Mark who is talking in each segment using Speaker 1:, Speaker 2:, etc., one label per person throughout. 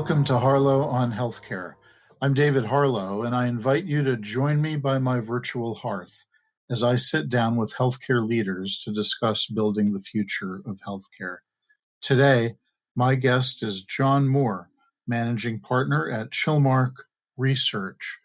Speaker 1: Welcome to Harlow on Healthcare. I'm David Harlow, and I invite you to join me by my virtual hearth as I sit down with healthcare leaders to discuss building the future of healthcare. Today, my guest is John Moore, Managing Partner at Chilmark Research.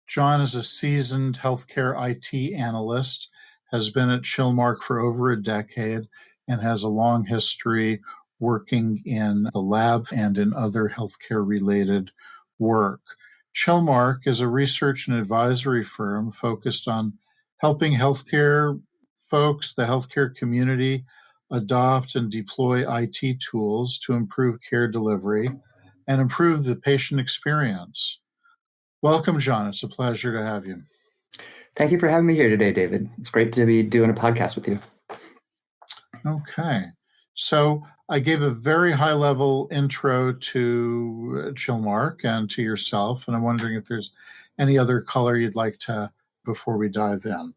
Speaker 1: John is a seasoned healthcare IT analyst, has been at Chilmark for over a decade, and has a long history working in the lab and in other healthcare-related work. Chilmark is a research and advisory firm focused on helping healthcare folks, the healthcare community, adopt and deploy IT tools to improve care delivery and improve the patient experience. Welcome, John. It's a pleasure to have you.
Speaker 2: Thank you for having me here today, David. It's great to be doing a podcast with you.
Speaker 1: Okay. So I gave a very high-level intro to Chilmark and to yourself, and I'm wondering if there's any other color you'd like to before we dive in.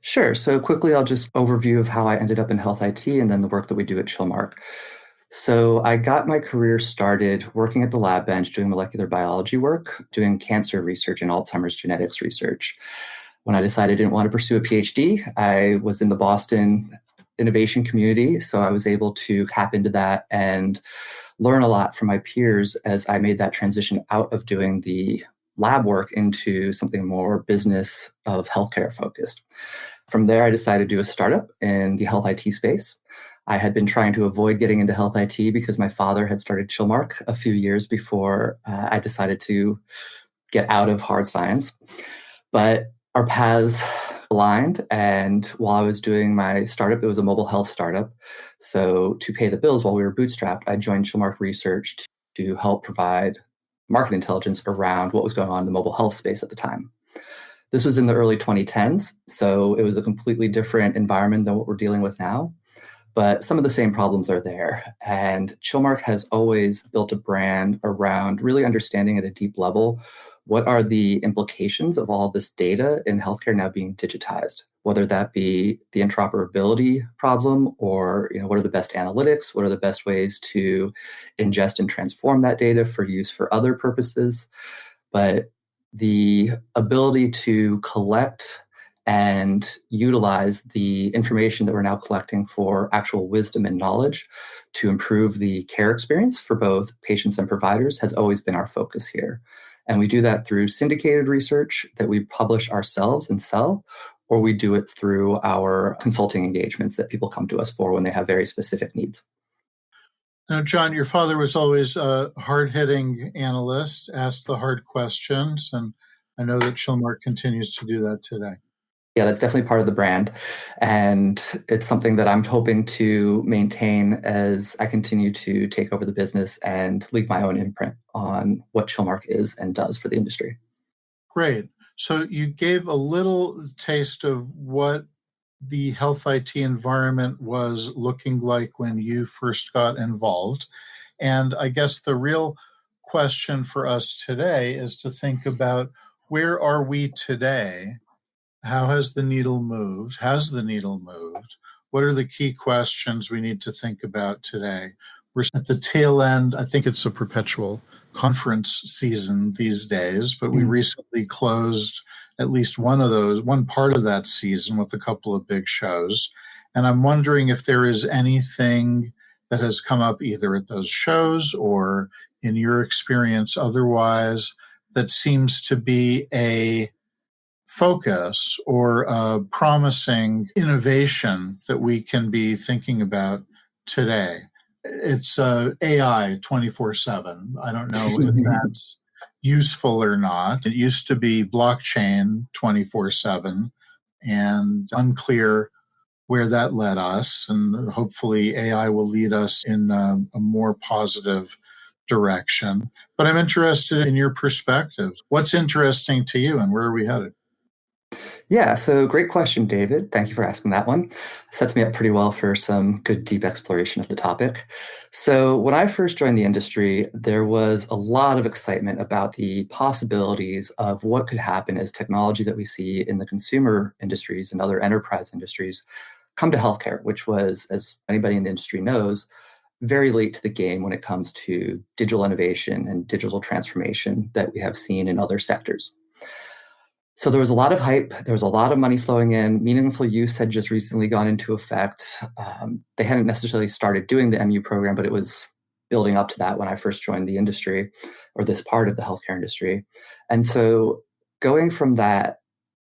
Speaker 2: Sure. So quickly, I'll just overview of how I ended up in health IT and then the work that we do at Chilmark. So I got my career started working at the lab bench, doing molecular biology work, doing cancer research and Alzheimer's genetics research. When I decided I didn't want to pursue a PhD, I was in the Boston innovation community, so I was able to tap into that and learn a lot from my peers as I made that transition out of doing the lab work into something more business of healthcare focused. From there, I decided to do a startup in the health IT space. I had been trying to avoid getting into health IT because my father had started Chilmark a few years before I decided to get out of hard science. But our paths aligned, and while I was doing my startup, it was a mobile health startup. So to pay the bills while we were bootstrapped, I joined Chilmark Research to help provide market intelligence around what was going on in the mobile health space at the time. This was in the early 2010s, so it was a completely different environment than what we're dealing with now. But some of the same problems are there. And Chilmark has always built a brand around really understanding at a deep level what are the implications of all this data in healthcare now being digitized, whether that be the interoperability problem or what are the best analytics, what are the best ways to ingest and transform that data for use for other purposes. But the ability to collect and utilize the information that we're now collecting for actual wisdom and knowledge to improve the care experience for both patients and providers has always been our focus here. And we do that through syndicated research that we publish ourselves and sell, or we do it through our consulting engagements that people come to us for when they have very specific needs.
Speaker 1: Now, John, your father was always a hard-hitting analyst, asked the hard questions, and I know that Chilmark continues to do that today.
Speaker 2: Yeah, that's definitely part of the brand. And it's something that I'm hoping to maintain as I continue to take over the business and leave my own imprint on what Chilmark is and does for the industry.
Speaker 1: Great. So you gave a little taste of what the health IT environment was looking like when you first got involved. And I guess the real question for us today is to think about where are we today? How has the needle moved? Has the needle moved? What are the key questions we need to think about today? We're at the tail end. I think it's a perpetual conference season these days, but we recently closed at least one part of that season with a couple of big shows. And I'm wondering if there is anything that has come up either at those shows or in your experience otherwise that seems to be a focus or a promising innovation that we can be thinking about today. It's AI 24/7. I don't know if that's useful or not. It used to be blockchain 24/7 and unclear where that led us. And hopefully AI will lead us in a more positive direction. But I'm interested in your perspective. What's interesting to you and where are we headed?
Speaker 2: Yeah, so great question, David. Thank you for asking that one. Sets me up pretty well for some good deep exploration of the topic. So when I first joined the industry, there was a lot of excitement about the possibilities of what could happen as technology that we see in the consumer industries and other enterprise industries come to healthcare, which was, as anybody in the industry knows, very late to the game when it comes to digital innovation and digital transformation that we have seen in other sectors. So there was a lot of hype. There was a lot of money flowing in. Meaningful use had just recently gone into effect. They hadn't necessarily started doing the MU program, but it was building up to that when I first joined the industry, or this part of the healthcare industry. And so going from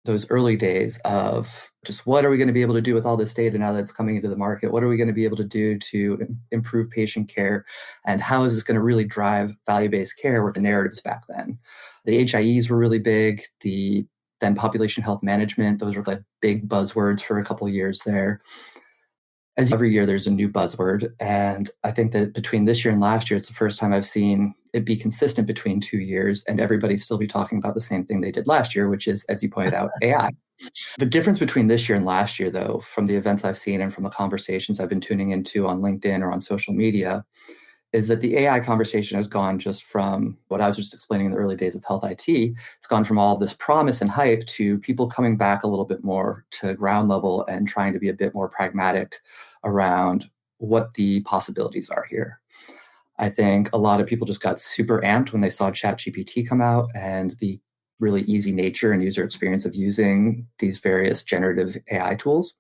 Speaker 2: those early days of just what are we going to be able to do with all this data now that's coming into the market? What are we going to be able to do to improve patient care? And how is this going to really drive value-based care were the narratives back then? The HIEs were really big. Then population health management, those were like big buzzwords for a couple of years there. As every year, there's a new buzzword. And I think that between this year and last year, it's the first time I've seen it be consistent between 2 years and everybody still be talking about the same thing they did last year, which is, as you pointed out, AI. The difference between this year and last year, though, from the events I've seen and from the conversations I've been tuning into on LinkedIn or on social media, is that the AI conversation has gone just from what I was just explaining in the early days of health IT. It's gone from all this promise and hype to people coming back a little bit more to ground level and trying to be a bit more pragmatic around what the possibilities are here. I think a lot of people just got super amped when they saw ChatGPT come out and the really easy nature and user experience of using these various generative AI tools.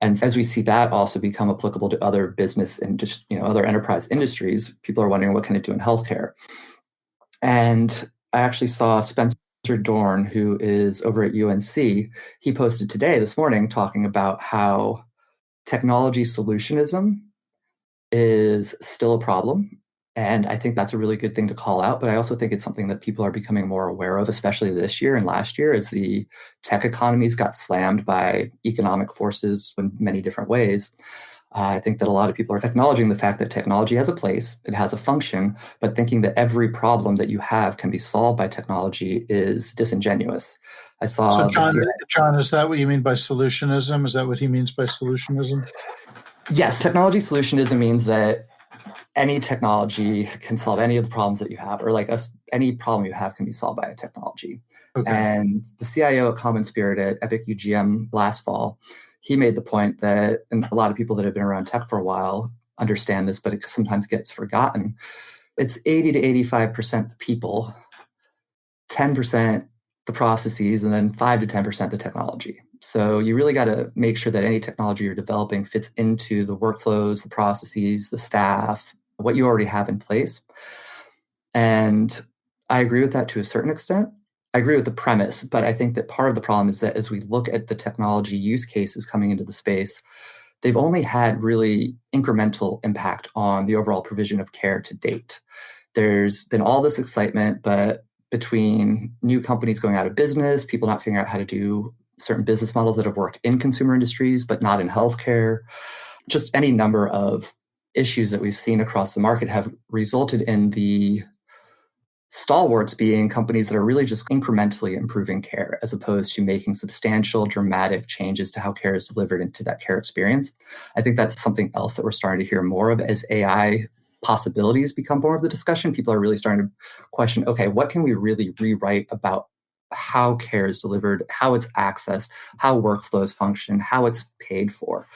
Speaker 2: And as we see that also become applicable to other business and just, other enterprise industries, people are wondering what can it do in healthcare. And I actually saw Spencer Dorn, who is over at UNC. He posted this morning, talking about how technology solutionism is still a problem. And I think that's a really good thing to call out. But I also think it's something that people are becoming more aware of, especially this year and last year, as the tech economies got slammed by economic forces in many different ways. I think that a lot of people are acknowledging the fact that technology has a place, it has a function, but thinking that every problem that you have can be solved by technology is disingenuous. I saw.
Speaker 1: So, John, is that what you mean by solutionism? Is that what he means by solutionism?
Speaker 2: Yes, technology solutionism means that any technology can solve any of the problems that you have, or any problem you have can be solved by a technology. Okay. And the CIO at Common Spirit at Epic UGM last fall, he made the point that, and a lot of people that have been around tech for a while understand this, but it sometimes gets forgotten. It's 80 to 85% the people, 10% the processes, and then 5 to 10% the technology. So you really got to make sure that any technology you're developing fits into the workflows, the processes, the staff, what you already have in place. And I agree with that to a certain extent. I agree with the premise, but I think that part of the problem is that as we look at the technology use cases coming into the space, they've only had really incremental impact on the overall provision of care to date. There's been all this excitement, but between new companies going out of business, people not figuring out how to do certain business models that have worked in consumer industries, but not in healthcare, just any number of issues that we've seen across the market have resulted in the stalwarts being companies that are really just incrementally improving care, as opposed to making substantial, dramatic changes to how care is delivered into that care experience. I think that's something else that we're starting to hear more of as AI possibilities become more of the discussion. People are really starting to question, okay, what can we really rewrite about how care is delivered, how it's accessed, how workflows function, how it's paid for.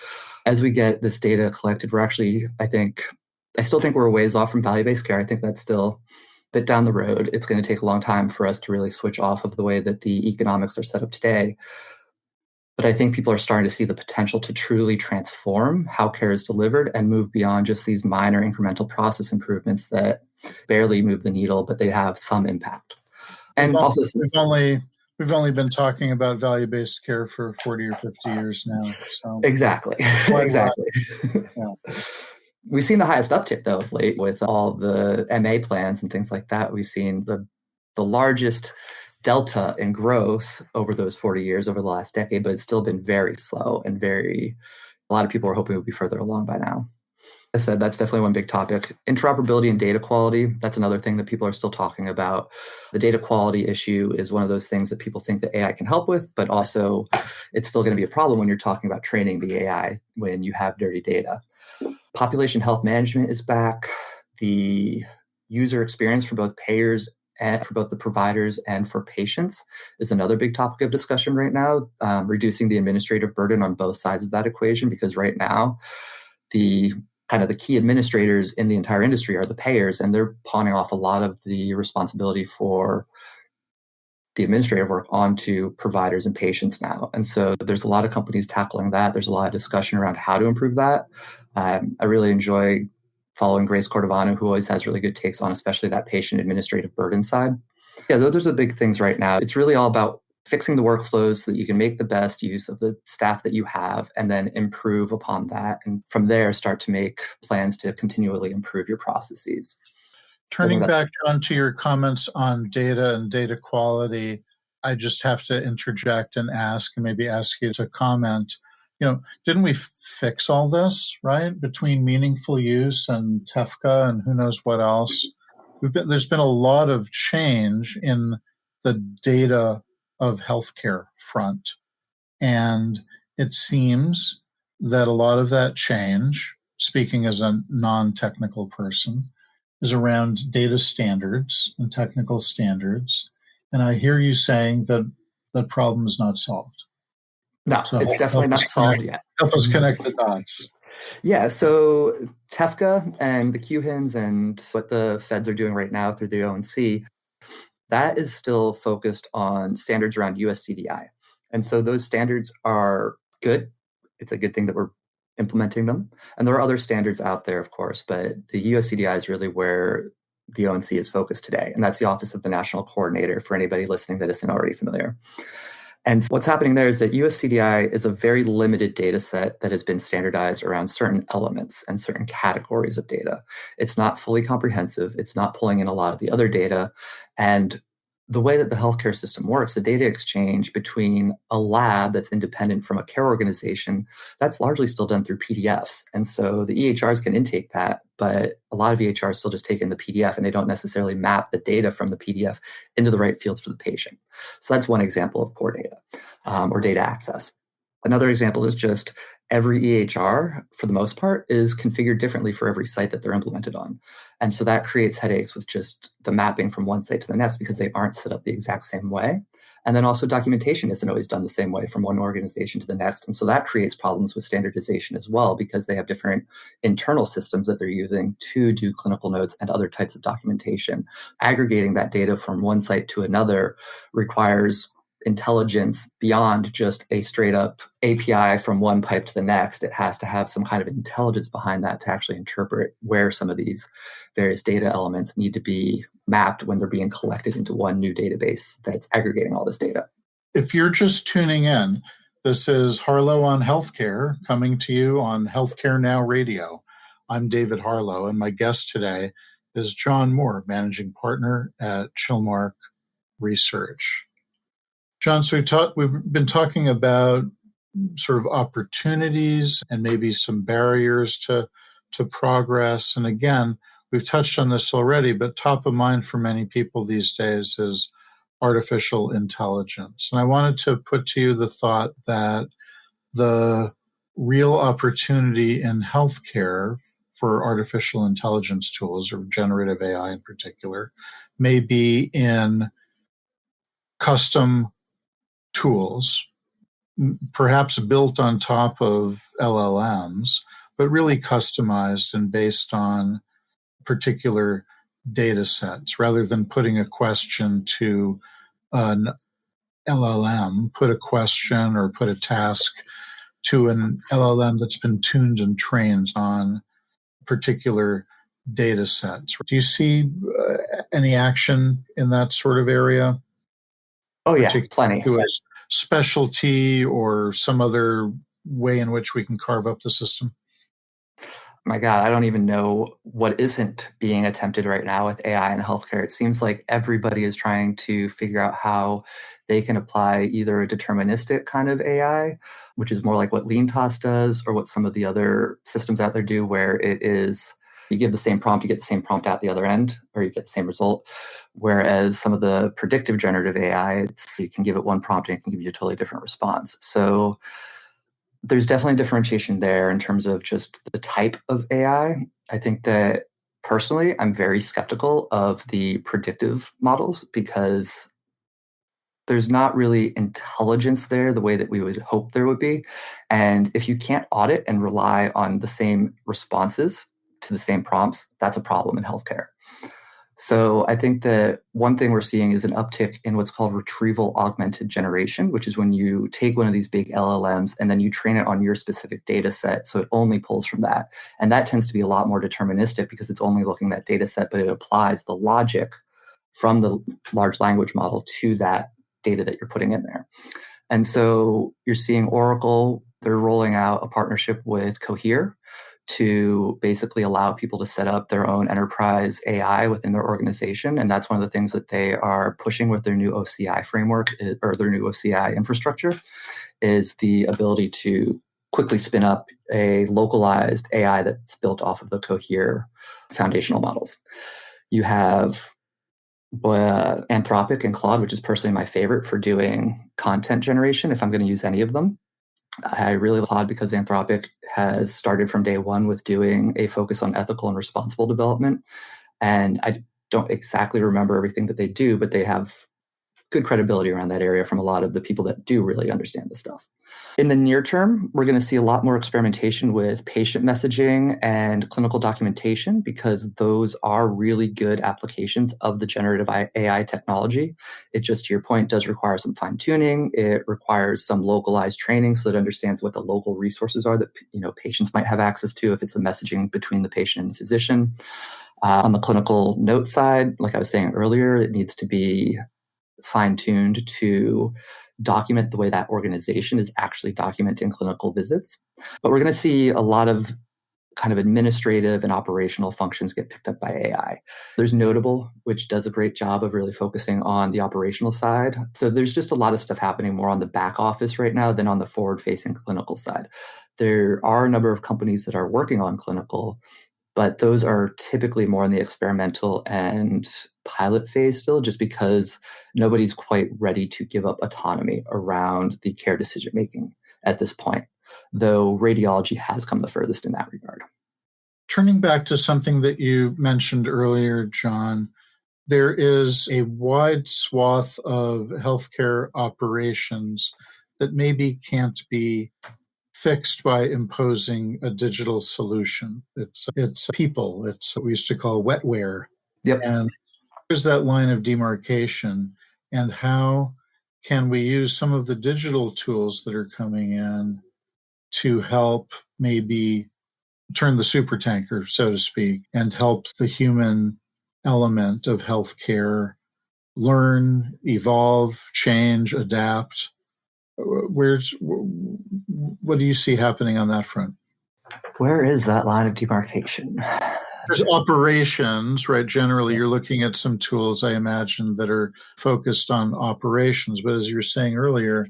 Speaker 2: As we get this data collected, I still think we're a ways off from value-based care. I think that's still a bit down the road. It's going to take a long time for us to really switch off of the way that the economics are set up today. But I think people are starting to see the potential to truly transform how care is delivered and move beyond just these minor incremental process improvements that barely move the needle, but they have some impact. And
Speaker 1: we've only been talking about value-based care for 40 or 50 years now. So
Speaker 2: exactly. Yeah. We've seen the highest uptick, though, of late with all the MA plans and things like that. We've seen the largest delta in growth over those 40 years, over the last decade, but it's still been very slow and a lot of people are hoping it would be further along by now. I said that's definitely one big topic. Interoperability and data quality, that's another thing that people are still talking about. The data quality issue is one of those things that people think that AI can help with, but also it's still going to be a problem when you're talking about training the AI when you have dirty data. Population health management is back. The user experience for both payers and for both the providers and for patients is another big topic of discussion right now, reducing the administrative burden on both sides of that equation, because right now, the kind of the key administrators in the entire industry are the payers, and they're pawning off a lot of the responsibility for the administrative work onto providers and patients now. And so there's a lot of companies tackling that. There's a lot of discussion around how to improve that. I really enjoy following Grace Cordovano, who always has really good takes on especially that patient administrative burden side. Yeah, those are the big things right now. It's really all about fixing the workflows so that you can make the best use of the staff that you have and then improve upon that. And from there, start to make plans to continually improve your processes.
Speaker 1: Turning back, John, to your comments on data and data quality, I just have to interject and ask, and maybe ask you to comment. Didn't we fix all this, right? Between meaningful use and TEFCA and who knows what else? There's been a lot of change in the data of healthcare front. And it seems that a lot of that change, speaking as a non-technical person, is around data standards and technical standards. And I hear you saying that the problem is not solved.
Speaker 2: No, so it's definitely not solved yet.
Speaker 1: Help us connect the dots.
Speaker 2: Yeah, so TEFCA and the QHINs and what the feds are doing right now through the ONC, that is still focused on standards around USCDI. And so those standards are good. It's a good thing that we're implementing them. And there are other standards out there, of course, but the USCDI is really where the ONC is focused today. And that's the Office of the National Coordinator for anybody listening that isn't already familiar. And what's happening there is that USCDI is a very limited data set that has been standardized around certain elements and certain categories of data. It's not fully comprehensive. It's not pulling in a lot of the other data. And the way that the healthcare system works, the data exchange between a lab that's independent from a care organization, that's largely still done through PDFs. And so the EHRs can intake that, but a lot of EHRs still just take in the PDF and they don't necessarily map the data from the PDF into the right fields for the patient. So that's one example of poor data or data access. Another example is just every EHR, for the most part, is configured differently for every site that they're implemented on. And so that creates headaches with just the mapping from one site to the next because they aren't set up the exact same way. And then also documentation isn't always done the same way from one organization to the next. And so that creates problems with standardization as well because they have different internal systems that they're using to do clinical notes and other types of documentation. Aggregating that data from one site to another requires intelligence beyond just a straight up API from one pipe to the next. It has to have some kind of intelligence behind that to actually interpret where some of these various data elements need to be mapped when they're being collected into one new database that's aggregating all this data.
Speaker 1: If you're just tuning in, this is Harlow on Healthcare coming to you on Healthcare Now Radio. I'm David Harlow, and my guest today is John Moore, Managing Partner at Chilmark Research. John, so we've been talking about sort of opportunities and maybe some barriers to progress. And again, we've touched on this already, but top of mind for many people these days is artificial intelligence. And I wanted to put to you the thought that the real opportunity in healthcare for artificial intelligence tools, or generative AI in particular, may be in custom tools, perhaps built on top of LLMs, but really customized and based on particular data sets. Rather than putting a question to an LLM, put a question or put a task to an LLM that's been tuned and trained on particular data sets. Do you see any action in that sort of area?
Speaker 2: Oh, yeah, plenty.
Speaker 1: To a specialty or some other way in which we can carve up the system?
Speaker 2: My God, I don't even know what isn't being attempted right now with AI in healthcare. It seems like everybody is trying to figure out how they can apply either a deterministic kind of AI, which is more like what LeanTOS does, or what some of the other systems out there do, where it is you give the same prompt, you get the same prompt out the other end, or you get the same result. Whereas some of the predictive generative AI, you can give it one prompt and it can give you a totally different response. So there's definitely differentiation there in terms of just the type of AI. I think that personally, I'm very skeptical of the predictive models because there's not really intelligence there the way that we would hope there would be. And if you can't audit and rely on the same responses to the same prompts, that's a problem in healthcare. So I think that one thing we're seeing is an uptick in what's called retrieval augmented generation, which is when you take one of these big LLMs and then you train it on your specific data set. So it only pulls from that. And that tends to be a lot more deterministic because it's only looking at that data set, but it applies the logic from the large language model to that data that you're putting in there. And so you're seeing Oracle, they're rolling out a partnership with Cohere to basically allow people to set up their own enterprise AI within their organization. And that's one of the things that they are pushing with their new OCI framework or their new OCI infrastructure is the ability to quickly spin up a localized AI that's built off of the Cohere foundational models. You have Anthropic and Claude, which is personally my favorite for doing content generation if I'm going to use any of them. I really applaud because Anthropic has started from day one with doing a focus on ethical and responsible development. And I don't exactly remember everything that they do, but they have good credibility around that area from a lot of the people that do really understand the stuff. In the near term, we're going to see a lot more experimentation with patient messaging and clinical documentation because those are really good applications of the generative AI technology. It just, to your point, does require some fine tuning. It requires some localized training so that it understands what the local resources are that patients might have access to if it's a messaging between the patient and the physician. On the clinical note side, like I was saying earlier, it needs to be fine-tuned to document the way that organization is actually documenting clinical visits. But we're going to see a lot of kind of administrative and operational functions get picked up by AI. There's Notable, which does a great job of really focusing on the operational side. So there's just a lot of stuff happening more on the back office right now than on the forward-facing clinical side. There are a number of companies that are working on clinical, but those are typically more in the experimental and pilot phase still, just because nobody's quite ready to give up autonomy around the care decision making at this point, though radiology has come the furthest in that regard.
Speaker 1: Turning back to something that you mentioned earlier, John, there is a wide swath of healthcare operations that maybe can't be fixed by imposing a digital solution. It's people. It's what we used to call wetware.
Speaker 2: Yep.
Speaker 1: And there's that line of demarcation. And how can we use some of the digital tools that are coming in to help maybe turn the supertanker, so to speak, and help the human element of healthcare learn, evolve, change, adapt? What do you see happening on that front?
Speaker 2: Where is that line of demarcation?
Speaker 1: There's operations, right? Generally, you're looking at some tools, I imagine, that are focused on operations. But as you were saying earlier,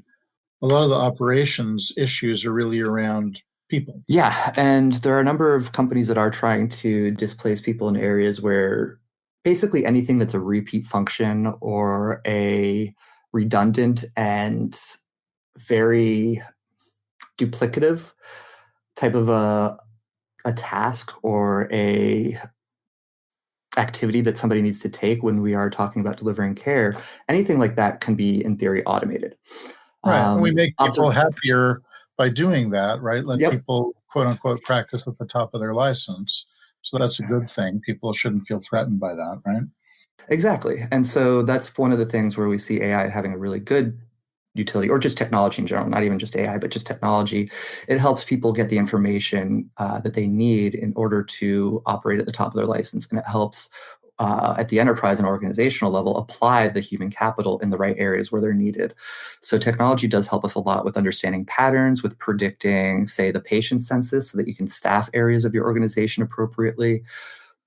Speaker 1: a lot of the operations issues are really around people.
Speaker 2: Yeah, and there are a number of companies that are trying to displace people in areas where basically anything that's a repeat function or a redundant and very duplicative type of a task or a activity that somebody needs to take when we are talking about delivering care, anything like that can be in theory automated.
Speaker 1: Right. And we make people happier by doing that, right? Let people, quote unquote, practice at the top of their license. So that's a good thing. People shouldn't feel threatened by that, right?
Speaker 2: Exactly. And so that's one of the things where we see AI having a really good utility, or just technology in general, not even just AI, but just technology. It helps people get the information that they need in order to operate at the top of their license. And it helps at the enterprise and organizational level apply the human capital in the right areas where they're needed. So technology does help us a lot with understanding patterns, with predicting, say, the patient census so that you can staff areas of your organization appropriately.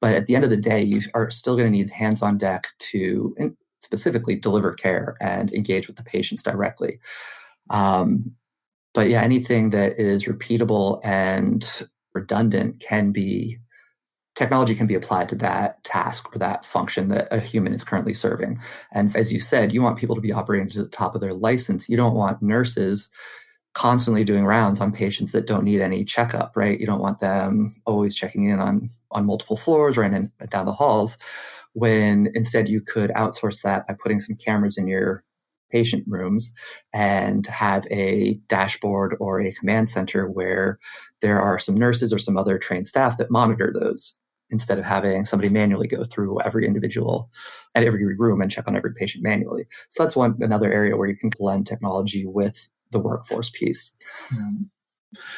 Speaker 2: But at the end of the day, you are still going to need hands on deck to specifically deliver care and engage with the patients directly. But yeah, anything that is repeatable and redundant technology can be applied to that task or that function that a human is currently serving. And as you said, you want people to be operating to the top of their license. You don't want nurses constantly doing rounds on patients that don't need any checkup, right? You don't want them always checking in on multiple floors or in and down the halls, when instead you could outsource that by putting some cameras in your patient rooms and have a dashboard or a command center where there are some nurses or some other trained staff that monitor those instead of having somebody manually go through every individual at every room and check on every patient manually. So that's another area where you can blend technology with the workforce piece.
Speaker 1: Yeah.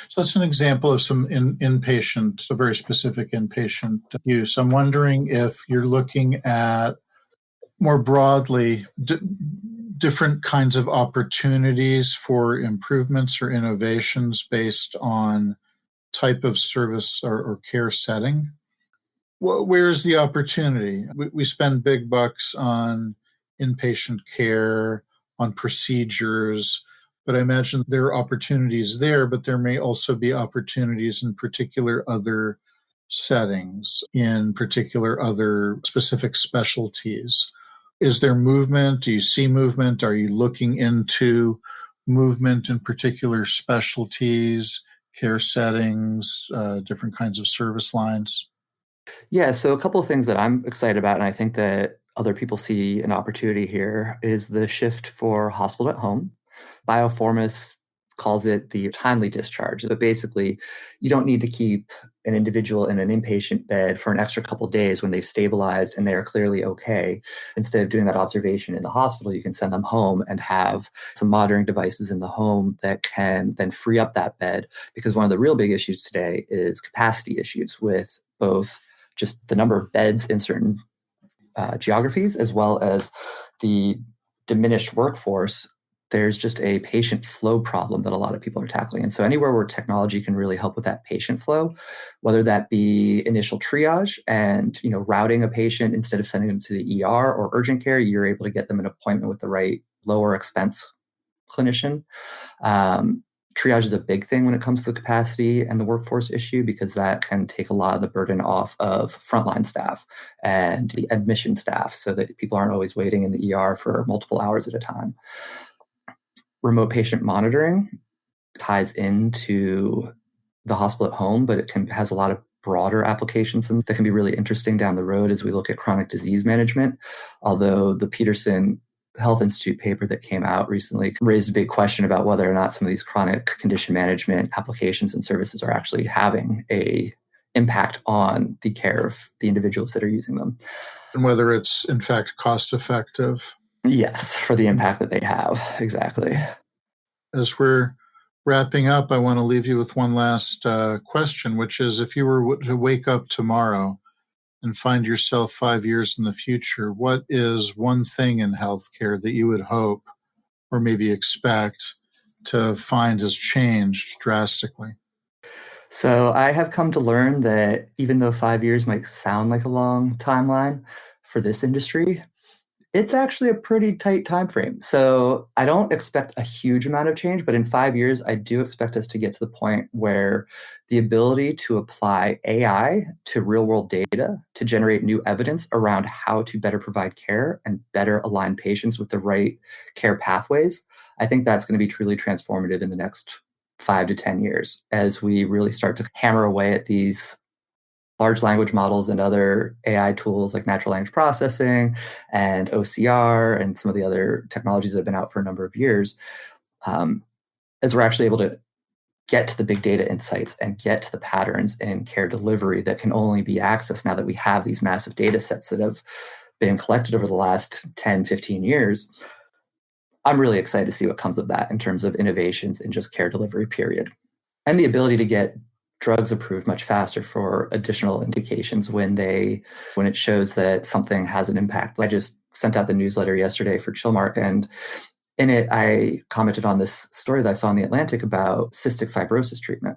Speaker 1: So that's an example of some inpatient, a very specific inpatient use. I'm wondering if you're looking at more broadly different kinds of opportunities for improvements or innovations based on type of service or care setting. Where's the opportunity? We spend big bucks on inpatient care, on procedures, but I imagine there are opportunities there, but there may also be opportunities in particular other settings, in particular other specific specialties. Is there movement? Do you see movement? Are you looking into movement in particular specialties, care settings, different kinds of service lines?
Speaker 2: Yeah, so a couple of things that I'm excited about, and I think that other people see an opportunity here, is the shift for hospital at home. Bioformis calls it the timely discharge. But basically, you don't need to keep an individual in an inpatient bed for an extra couple of days when they've stabilized and they are clearly okay. Instead of doing that observation in the hospital, you can send them home and have some monitoring devices in the home that can then free up that bed. Because one of the real big issues today is capacity issues with both just the number of beds in certain geographies, as well as the diminished workforce. There's just a patient flow problem that a lot of people are tackling. And so anywhere where technology can really help with that patient flow, whether that be initial triage and routing a patient instead of sending them to the ER or urgent care, you're able to get them an appointment with the right lower expense clinician. Triage is a big thing when it comes to the capacity and the workforce issue, because that can take a lot of the burden off of frontline staff and the admission staff so that people aren't always waiting in the ER for multiple hours at a time. Remote patient monitoring ties into the hospital at home, but it has a lot of broader applications that can be really interesting down the road as we look at chronic disease management. Although the Peterson Health Institute paper that came out recently raised a big question about whether or not some of these chronic condition management applications and services are actually having a impact on the care of the individuals that are using them.
Speaker 1: And whether it's in fact cost effective.
Speaker 2: Yes, for the impact that they have. Exactly.
Speaker 1: As we're wrapping up, I want to leave you with one last question, which is, if you were to wake up tomorrow and find yourself 5 years in the future, what is one thing in healthcare that you would hope or maybe expect to find has changed drastically?
Speaker 2: So I have come to learn that even though 5 years might sound like a long timeline for this industry, it's actually a pretty tight time frame. So I don't expect a huge amount of change, but in 5 years, I do expect us to get to the point where the ability to apply AI to real world data to generate new evidence around how to better provide care and better align patients with the right care pathways, I think that's going to be truly transformative in the next 5 to 10 years as we really start to hammer away at these large language models and other AI tools like natural language processing and OCR and some of the other technologies that have been out for a number of years, as we're actually able to get to the big data insights and get to the patterns in care delivery that can only be accessed now that we have these massive data sets that have been collected over the last 10, 15 years. I'm really excited to see what comes of that in terms of innovations in just care delivery, period. And the ability to get drugs approved much faster for additional indications when it shows that something has an impact. I just sent out the newsletter yesterday for Chilmark, and in it, I commented on this story that I saw in The Atlantic about cystic fibrosis treatment.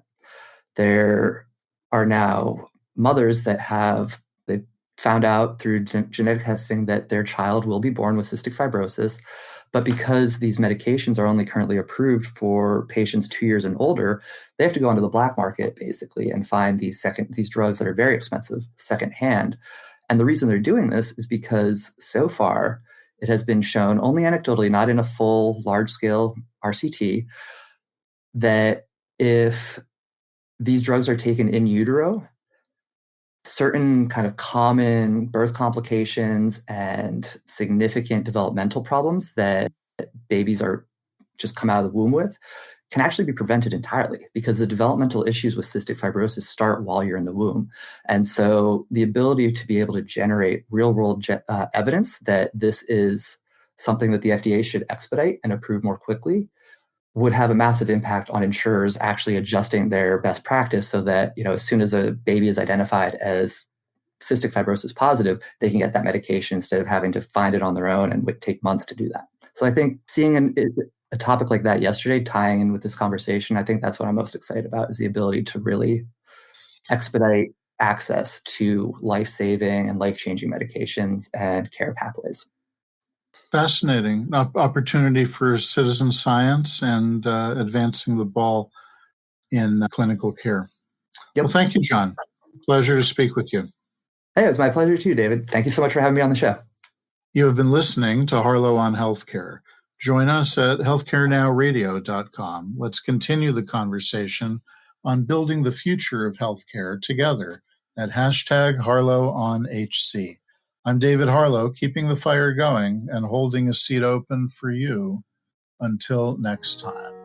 Speaker 2: There are now mothers they found out through genetic testing that their child will be born with cystic fibrosis. But because these medications are only currently approved for patients 2 years and older, they have to go onto the black market basically and find these drugs that are very expensive secondhand. And the reason they're doing this is because so far it has been shown only anecdotally, not in a full large-scale RCT, that if these drugs are taken in utero, certain kind of common birth complications and significant developmental problems that babies are just come out of the womb with can actually be prevented entirely, because the developmental issues with cystic fibrosis start while you're in the womb. And so the ability to be able to generate real world evidence that this is something that the FDA should expedite and approve more quickly would have a massive impact on insurers actually adjusting their best practice so that, as soon as a baby is identified as cystic fibrosis positive, they can get that medication instead of having to find it on their own and would take months to do that. So I think seeing a topic like that yesterday, tying in with this conversation, I think that's what I'm most excited about, is the ability to really expedite access to life-saving and life-changing medications and care pathways.
Speaker 1: Fascinating. Opportunity for citizen science and advancing the ball in clinical care.
Speaker 2: Yep.
Speaker 1: Well, thank you, John. Pleasure to speak with you.
Speaker 2: Hey, it was my pleasure too, David. Thank you so much for having me on the show.
Speaker 1: You have been listening to Harlow on Healthcare. Join us at healthcarenowradio.com. Let's continue the conversation on building the future of healthcare together at #HarlowOnHC. I'm David Harlow, keeping the fire going and holding a seat open for you. Until next time.